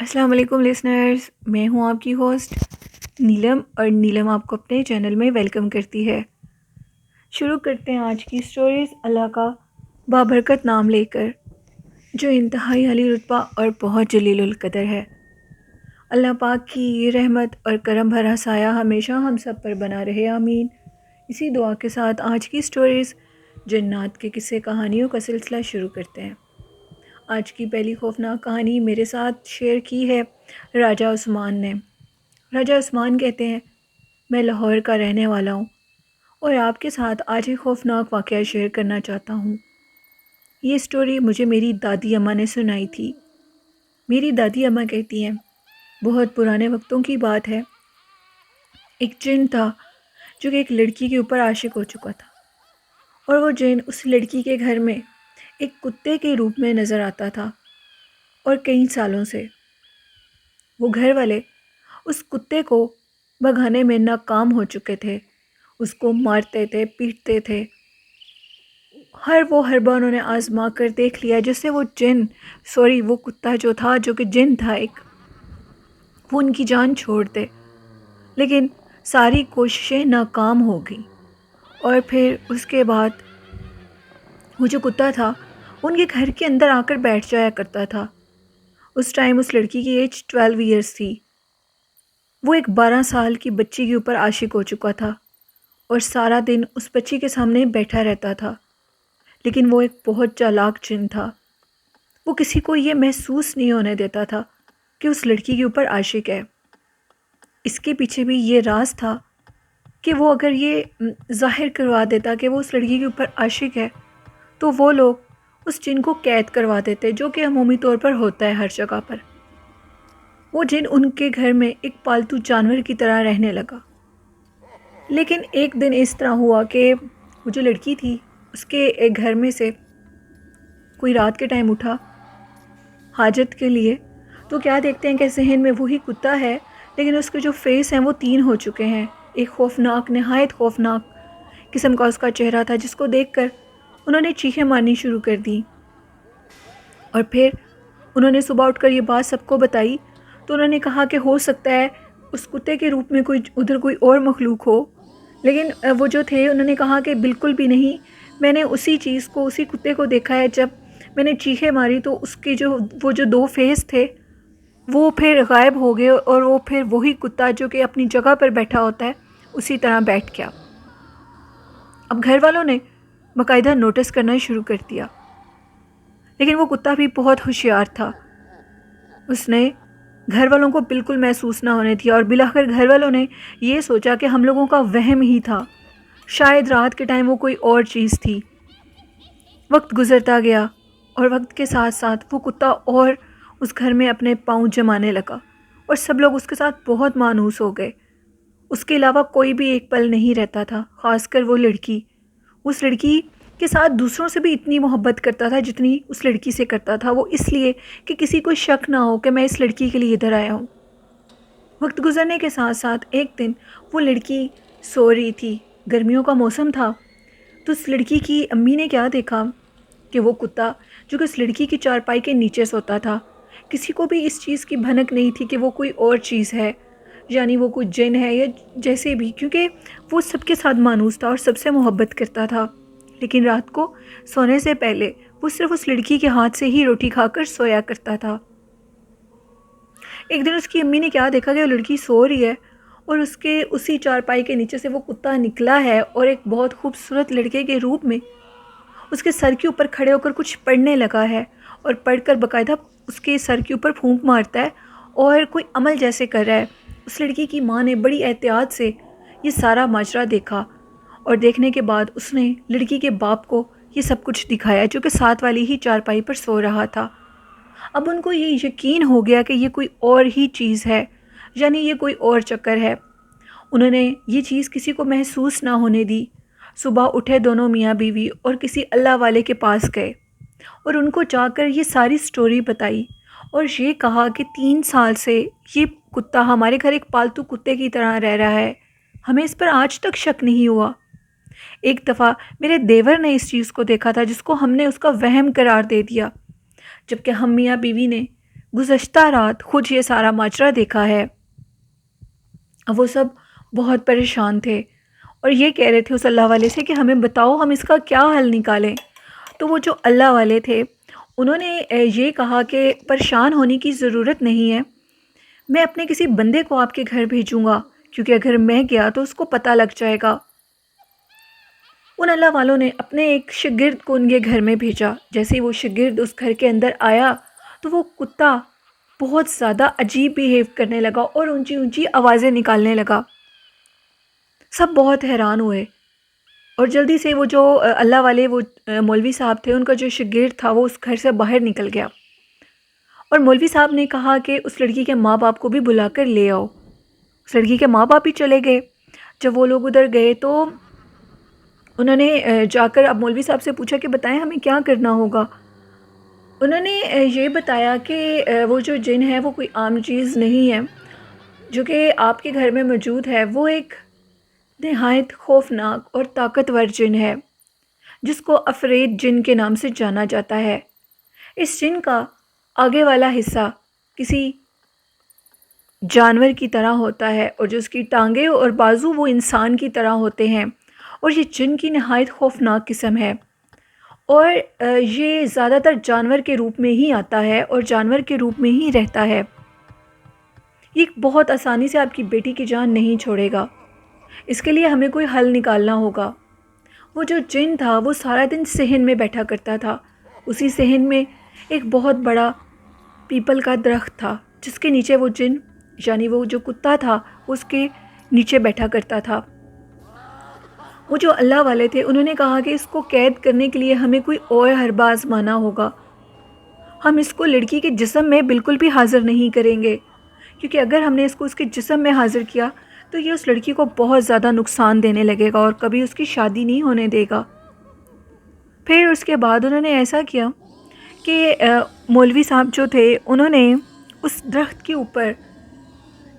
السلام علیکم لسنرز، میں ہوں آپ کی ہوسٹ نیلم، اور نیلم آپ کو اپنے چینل میں ویلکم کرتی ہے۔ شروع کرتے ہیں آج کی سٹوریز اللہ کا بابرکت نام لے کر، جو انتہائی عالی رتبہ اور بہت جلیل القدر ہے۔ اللہ پاک کی یہ رحمت اور کرم بھرا سایہ ہمیشہ ہم سب پر بنا رہے، آمین۔ اسی دعا کے ساتھ آج کی سٹوریز جنات کے قصے کہانیوں کا سلسلہ شروع کرتے ہیں۔ آج کی پہلی خوفناک کہانی میرے ساتھ شیئر کی ہے راجہ عثمان نے۔ راجہ عثمان کہتے ہیں، میں لاہور کا رہنے والا ہوں اور آپ کے ساتھ آج ایک خوفناک واقعہ شیئر کرنا چاہتا ہوں۔ یہ سٹوری مجھے میری دادی اماں نے سنائی تھی۔ میری دادی اماں کہتی ہیں، بہت پرانے وقتوں کی بات ہے، ایک جن تھا جو کہ ایک لڑکی کے اوپر عاشق ہو چکا تھا، اور وہ جن اس لڑکی کے گھر میں ایک کتے کے روپ میں نظر آتا تھا، اور کئی سالوں سے وہ گھر والے اس کتے کو بھگانے میں ناکام ہو چکے تھے۔ اس کو مارتے تھے، پیٹتے تھے، ہر بار انہوں نے آزما کر دیکھ لیا جس سے وہ وہ کتا جو کہ جن تھا ایک، وہ ان کی جان چھوڑ دے، لیکن ساری کوششیں ناکام ہو گئیں۔ اور پھر اس کے بعد وہ جو کتا تھا ان کے گھر کے اندر آ کر بیٹھ جایا کرتا تھا۔ اس ٹائم اس لڑکی کی ایج 12 ایئرس تھی۔ وہ ایک 12 سال کی بچی کے اوپر عاشق ہو چکا تھا اور سارا دن اس بچی کے سامنے بیٹھا رہتا تھا، لیکن وہ ایک بہت چالاک جن تھا۔ وہ کسی کو یہ محسوس نہیں ہونے دیتا تھا کہ اس لڑکی کے اوپر عاشق ہے۔ اس کے پیچھے بھی یہ راز تھا کہ وہ اگر یہ ظاہر کروا دیتا کہ وہ اس لڑکی کے اوپر عاشق ہے تو وہ لوگ اس جن کو قید کروا دیتے، جو کہ عمومی طور پر ہوتا ہے ہر جگہ پر۔ وہ جن ان کے گھر میں ایک پالتو جانور کی طرح رہنے لگا۔ لیکن ایک دن اس طرح ہوا کہ وہ جو لڑکی تھی اس کے ایک گھر میں سے کوئی رات کے ٹائم اٹھا حاجت کے لیے، تو کیا دیکھتے ہیں کہ ذہن میں وہی کتا ہے، لیکن اس کے جو فیس ہیں وہ 3 ہو چکے ہیں۔ ایک خوفناک، نہایت خوفناک قسم کا اس کا چہرہ تھا، جس کو دیکھ کر انہوں نے چیخیں مارنی شروع کر دی۔ اور پھر انہوں نے صبح اٹھ کر یہ بات سب کو بتائی، تو انہوں نے کہا کہ ہو سکتا ہے اس کتے کے روپ میں کوئی اور مخلوق ہو، لیکن وہ جو تھے انہوں نے کہا کہ بالکل بھی نہیں، میں نے اسی کتے کو دیکھا ہے۔ جب میں نے چیخیں ماری تو اس کے وہ جو 2 فیس تھے وہ پھر غائب ہو گئے، اور وہ پھر وہی کتا جو کہ اپنی جگہ پر بیٹھا ہوتا ہے اسی طرح بیٹھ گیا۔ اب گھر والوں نے باقاعدہ نوٹس کرنا شروع کر دیا، لیکن وہ کتا بھی بہت ہوشیار تھا۔ اس نے گھر والوں کو بالکل محسوس نہ ہونے دیا، اور بالآخر گھر والوں نے یہ سوچا کہ ہم لوگوں کا وہم ہی تھا، شاید رات کے ٹائم وہ کوئی اور چیز تھی۔ وقت گزرتا گیا اور وقت کے ساتھ ساتھ وہ کتا اور اس گھر میں اپنے پاؤں جمانے لگا، اور سب لوگ اس کے ساتھ بہت مانوس ہو گئے۔ اس کے علاوہ کوئی بھی ایک پل نہیں رہتا تھا، خاص کر وہ لڑکی۔ اس لڑکی کے ساتھ دوسروں سے بھی اتنی محبت کرتا تھا جتنی اس لڑکی سے کرتا تھا، وہ اس لیے کہ کسی کو شک نہ ہو کہ میں اس لڑکی کے لیے ادھر آیا ہوں۔ وقت گزرنے کے ساتھ ساتھ ایک دن وہ لڑکی سو رہی تھی، گرمیوں کا موسم تھا، تو اس لڑکی کی امی نے کیا دیکھا کہ وہ کتا جو کہ اس لڑکی کی چارپائی کے نیچے سوتا تھا، کسی کو بھی اس چیز کی بھنک نہیں تھی کہ وہ کوئی اور چیز ہے، یعنی وہ کوئی جن ہے یا جیسے بھی، کیونکہ وہ سب کے ساتھ مانوس تھا اور سب سے محبت کرتا تھا۔ لیکن رات کو سونے سے پہلے وہ صرف اس لڑکی کے ہاتھ سے ہی روٹی کھا کر سویا کرتا تھا۔ ایک دن اس کی امی نے کیا دیکھا کہ وہ لڑکی سو رہی ہے اور اس کے اسی چارپائی کے نیچے سے وہ کتا نکلا ہے، اور ایک بہت خوبصورت لڑکے کے روپ میں اس کے سر کے اوپر کھڑے ہو کر کچھ پڑھنے لگا ہے، اور پڑھ کر باقاعدہ اس کے سر کے اوپر پھونک مارتا ہے اور کوئی عمل جیسے کر رہا ہے۔ اس لڑکی کی ماں نے بڑی احتیاط سے یہ سارا ماجرا دیکھا، اور دیکھنے کے بعد اس نے لڑکی کے باپ کو یہ سب کچھ دکھایا، جو کہ ساتھ والی ہی چارپائی پر سو رہا تھا۔ اب ان کو یہ یقین ہو گیا کہ یہ کوئی اور ہی چیز ہے، یعنی یہ کوئی اور چکر ہے۔ انہوں نے یہ چیز کسی کو محسوس نہ ہونے دی۔ صبح اٹھے دونوں میاں بیوی اور کسی اللہ والے کے پاس گئے، اور ان کو جا کر یہ ساری سٹوری بتائی، اور یہ کہا کہ 3 سال سے یہ کتا ہمارے گھر ایک پالتو کتے کی طرح رہ رہا ہے، ہمیں اس پر آج تک شک نہیں ہوا۔ ایک دفعہ میرے دیور نے اس چیز کو دیکھا تھا، جس کو ہم نے اس کا وہم قرار دے دیا، جبکہ ہم میاں بیوی نے گزشتہ رات خود یہ سارا ماجرا دیکھا ہے۔ اب وہ سب بہت پریشان تھے اور یہ کہہ رہے تھے اس اللہ والے سے کہ ہمیں بتاؤ ہم اس کا کیا حل نکالیں۔ تو وہ جو اللہ والے تھے انہوں نے یہ کہا کہ پریشان ہونے کی ضرورت نہیں ہے، میں اپنے کسی بندے کو آپ کے گھر بھیجوں گا، کیونکہ اگر میں گیا تو اس کو پتہ لگ جائے گا۔ ان اللہ والوں نے اپنے ایک شاگرد کو ان کے گھر میں بھیجا۔ جیسے ہی وہ شاگرد اس گھر کے اندر آیا تو وہ کتا بہت زیادہ عجیب بیہیو کرنے لگا اور اونچی اونچی آوازیں نکالنے لگا۔ سب بہت حیران ہوئے اور جلدی سے وہ جو اللہ والے وہ مولوی صاحب تھے، ان کا جو شاگرد تھا وہ اس گھر سے باہر نکل گیا اور مولوی صاحب نے کہا کہ اس لڑکی کے ماں باپ کو بھی بلا کر لے آؤ۔ اس لڑکی کے ماں باپ بھی چلے گئے۔ جب وہ لوگ ادھر گئے تو انہوں نے جا کر اب مولوی صاحب سے پوچھا کہ بتائیں ہمیں کیا کرنا ہوگا۔ انہوں نے یہ بتایا کہ وہ جو جن ہے وہ کوئی عام چیز نہیں ہے، جو کہ آپ کے گھر میں موجود ہے وہ ایک نہایت خوفناک اور طاقتور جن ہے جس کو افریت جن کے نام سے جانا جاتا ہے۔ اس جن کا آگے والا حصہ کسی جانور کی طرح ہوتا ہے اور جو اس کی ٹانگیں اور بازو وہ انسان کی طرح ہوتے ہیں، اور یہ جن کی نہایت خوفناک قسم ہے اور یہ زیادہ تر جانور کے روپ میں ہی آتا ہے اور جانور کے روپ میں ہی رہتا ہے۔ یہ بہت آسانی سے آپ کی بیٹی کی جان نہیں چھوڑے گا، اس کے لیے ہمیں کوئی حل نکالنا ہوگا۔ وہ جو جن تھا وہ سارا دن صحن میں بیٹھا کرتا تھا۔ اسی صحن میں ایک بہت بڑا پیپل کا درخت تھا جس کے نیچے وہ جن یعنی وہ جو کتا تھا اس کے نیچے بیٹھا کرتا تھا۔ وہ جو اللہ والے تھے انہوں نے کہا کہ اس کو قید کرنے کے لیے ہمیں کوئی اور حربہ آزمانا ہوگا۔ ہم اس کو لڑکی کے جسم میں بالکل بھی حاضر نہیں کریں گے، کیونکہ اگر ہم نے اس کو اس کے جسم میں حاضر کیا تو یہ اس لڑکی کو بہت زیادہ نقصان دینے لگے گا اور کبھی اس کی شادی نہیں ہونے دے گا۔ پھر اس کے بعد انہوں نے ایسا کیا کہ مولوی صاحب جو تھے انہوں نے اس درخت کے اوپر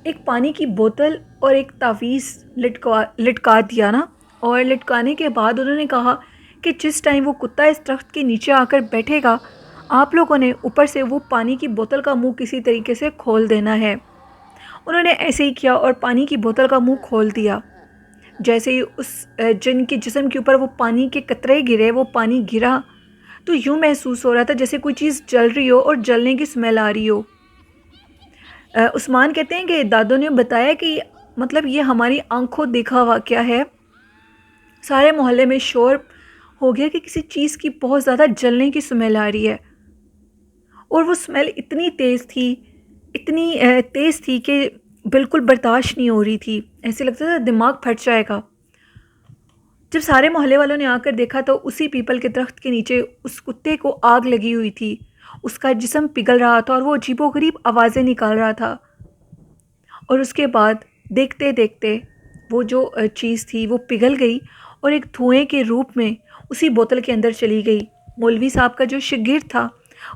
ایک پانی کی بوتل اور ایک تعویذ لٹکا دیا نا، اور لٹکانے کے بعد انہوں نے کہا کہ جس ٹائم وہ کتا اس درخت کے نیچے آ کر بیٹھے گا آپ لوگوں نے اوپر سے وہ پانی کی بوتل کا منہ کسی طریقے سے کھول دینا ہے۔ انہوں نے ایسے ہی کیا اور پانی کی بوتل کا منہ کھول دیا۔ جیسے ہی اس جن کے جسم کے اوپر وہ پانی کے قطرے گرے، وہ پانی گرا تو یوں محسوس ہو رہا تھا جیسے کوئی چیز جل رہی ہو اور جلنے کی اسمیل آ رہی ہو۔ عثمان کہتے ہیں کہ دادوں نے بتایا کہ مطلب یہ ہماری آنکھوں دیکھا واقعہ ہے۔ سارے محلے میں شور ہو گیا کہ کسی چیز کی بہت زیادہ جلنے کی اسمیل آ رہی ہے، اور وہ اسمیل اتنی تیز تھی کہ بالکل برداشت نہیں ہو رہی تھی، ایسے لگتا تھا دماغ پھٹ جائے گا۔ جب سارے محلے والوں نے آ کر دیکھا تو اسی پیپل کے درخت کے نیچے اس کتے کو آگ لگی ہوئی تھی، اس کا جسم پگھل رہا تھا اور وہ عجیب و غریب آوازیں نکال رہا تھا۔ اور اس کے بعد دیکھتے دیکھتے وہ جو چیز تھی وہ پگھل گئی اور ایک دھوئیں کے روپ میں اسی بوتل کے اندر چلی گئی۔ مولوی صاحب کا جو شاگرد تھا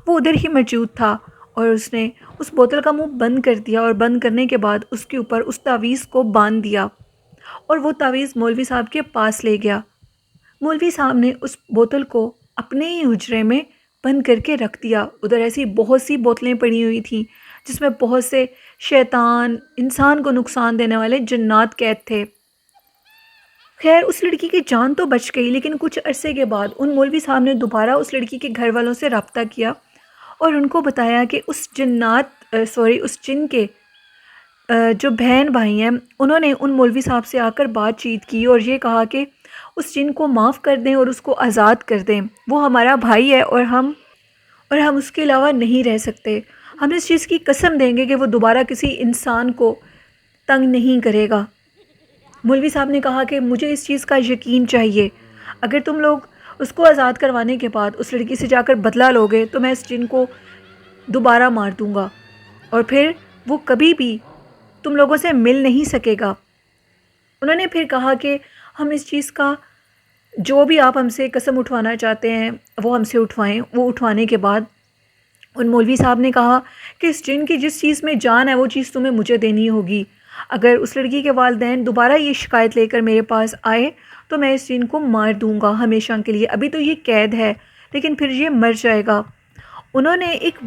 وہ ادھر ہی موجود تھا اور اس نے اس بوتل کا منہ بند کر دیا، اور بند کرنے کے بعد اس کے اوپر اس تعویذ کو باندھ دیا اور وہ تعویذ مولوی صاحب کے پاس لے گیا۔ مولوی صاحب نے اس بوتل کو اپنے ہی حجرے میں بند کر کے رکھ دیا۔ ادھر ایسی بہت سی بوتلیں پڑی ہوئی تھیں جس میں بہت سے شیطان، انسان کو نقصان دینے والے جنات قید تھے۔ خیر اس لڑکی کی جان تو بچ گئی، لیکن کچھ عرصے کے بعد ان مولوی صاحب نے دوبارہ اس لڑکی کے گھر والوں سے رابطہ کیا اور ان کو بتایا کہ اس جن کے جو بہن بھائی ہیں انہوں نے ان مولوی صاحب سے آ کر بات چیت کی اور یہ کہا کہ اس جن کو معاف کر دیں اور اس کو آزاد کر دیں، وہ ہمارا بھائی ہے اور ہم اس کے علاوہ نہیں رہ سکتے۔ ہم اس چیز کی قسم دیں گے کہ وہ دوبارہ کسی انسان کو تنگ نہیں کرے گا۔ مولوی صاحب نے کہا کہ مجھے اس چیز کا یقین چاہیے، اگر تم لوگ اس کو آزاد کروانے کے بعد اس لڑکی سے جا کر بدلہ لوگے تو میں اس جن کو دوبارہ مار دوں گا اور پھر وہ کبھی بھی تم لوگوں سے مل نہیں سکے گا۔ انہوں نے پھر کہا کہ ہم اس چیز کا جو بھی آپ ہم سے قسم اٹھوانا چاہتے ہیں وہ ہم سے اٹھوائیں۔ وہ اٹھوانے کے بعد ان مولوی صاحب نے کہا کہ اس جن کی جس چیز میں جان ہے وہ چیز تمہیں مجھے دینی ہوگی۔ اگر اس لڑکی کے والدین دوبارہ یہ شکایت لے کر میرے پاس آئے تو میں اس جن کو مار دوں گا ہمیشہ کے لیے۔ ابھی تو یہ قید ہے لیکن پھر یہ مر جائے گا انہوں نے ایک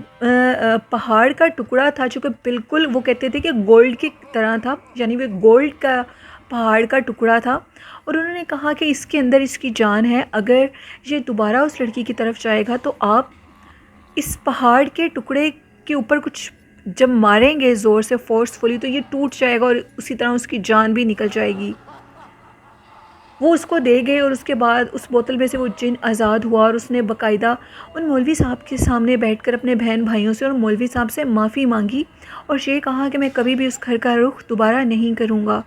پہاڑ کا ٹکڑا تھا جو کہ بالکل وہ کہتے تھے کہ گولڈ کی طرح تھا، یعنی وہ گولڈ کا پہاڑ کا ٹکڑا تھا، اور انہوں نے کہا کہ اس کے اندر اس کی جان ہے، اگر یہ دوبارہ اس لڑکی کی طرف جائے گا تو آپ اس پہاڑ کے ٹکڑے کے اوپر کچھ جب ماریں گے زور سے فورسفلی تو یہ ٹوٹ جائے گا اور اسی طرح اس کی جان بھی نکل جائے گی۔ وہ اس کو دے گئے اور اس کے بعد اس بوتل میں سے وہ جن آزاد ہوا، اور اس نے باقاعدہ ان مولوی صاحب کے سامنے بیٹھ کر اپنے بہن بھائیوں سے اور مولوی صاحب سے معافی مانگی، اور یہ کہا کہ میں کبھی بھی اس گھر کا رخ دوبارہ نہیں کروں گا،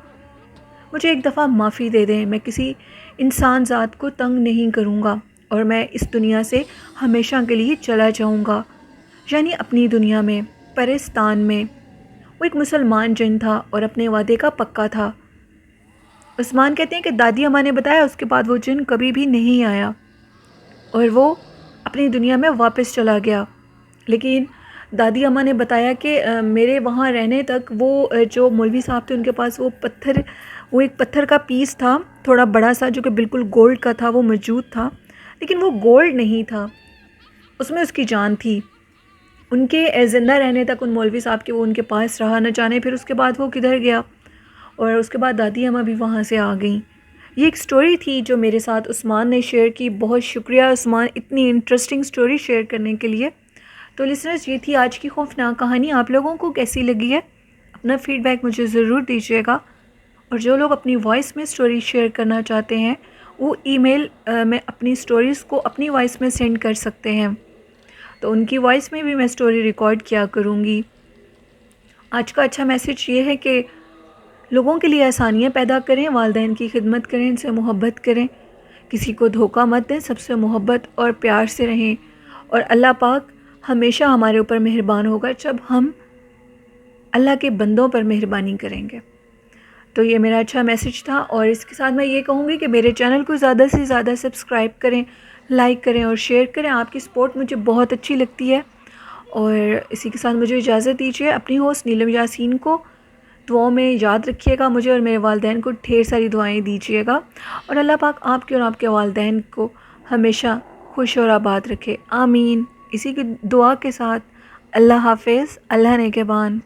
مجھے ایک دفعہ معافی دے دیں، میں کسی انسان ذات کو تنگ نہیں کروں گا، اور میں اس دنیا سے ہمیشہ کے لیے چلا جاؤں گا، یعنی اپنی دنیا میں، پرستان میں۔ وہ ایک مسلمان جن تھا اور اپنے وعدے کا پکا تھا۔ عثمان کہتے ہیں کہ دادی اماں نے بتایا اس کے بعد وہ جن کبھی بھی نہیں آیا اور وہ اپنی دنیا میں واپس چلا گیا، لیکن دادی اماں نے بتایا کہ میرے وہاں رہنے تک وہ جو مولوی صاحب تھے ان کے پاس وہ ایک پتھر کا پیس تھا تھوڑا بڑا سا جو کہ بالکل گولڈ کا تھا، وہ موجود تھا، لیکن وہ گولڈ نہیں تھا، اس میں اس کی جان تھی۔ ان کے زندہ رہنے تک ان مولوی صاحب کے وہ ان کے پاس رہا، نہ جانے پھر اس کے بعد وہ کدھر گیا، اور اس کے بعد دادی اماں بھی وہاں سے آ گئیں۔ یہ ایک سٹوری تھی جو میرے ساتھ عثمان نے شیئر کی۔ بہت شکریہ عثمان اتنی انٹرسٹنگ سٹوری شیئر کرنے کے لیے۔ تو لسنرز، یہ تھی آج کی خوفناک کہانی۔ آپ لوگوں کو کیسی لگی ہے؟ اپنا فیڈ بیک مجھے ضرور دیجیے گا، اور جو لوگ اپنی وائس میں سٹوری شیئر کرنا چاہتے ہیں وہ ای میل میں اپنی سٹوریز کو اپنی وائس میں سینڈ کر سکتے ہیں، تو ان کی وائس میں بھی میں سٹوری ریکارڈ کیا کروں گی۔ آج کا اچھا میسیج یہ ہے کہ لوگوں کے لیے آسانیاں پیدا کریں، والدین کی خدمت کریں، ان سے محبت کریں، کسی کو دھوکہ مت دیں، سب سے محبت اور پیار سے رہیں، اور اللہ پاک ہمیشہ ہمارے اوپر مہربان ہوگا جب ہم اللہ کے بندوں پر مہربانی کریں گے۔ تو یہ میرا اچھا میسیج تھا، اور اس کے ساتھ میں یہ کہوں گی کہ میرے چینل کو زیادہ سے زیادہ سبسکرائب کریں، لائک کریں اور شیئر کریں۔ آپ کی سپورٹ مجھے بہت اچھی لگتی ہے، اور اسی کے ساتھ مجھے اجازت دیجیے۔ اپنی ہوسٹ نیلم یاسین کو دعاؤں میں یاد رکھیے گا، مجھے اور میرے والدین کو ڈھیر ساری دعائیں دیجیے گا، اور اللہ پاک آپ کے اور آپ کے والدین کو ہمیشہ خوش اور آباد رکھے، آمین۔ اسی کی دعا کے ساتھ اللہ حافظ، اللہ نگہبان۔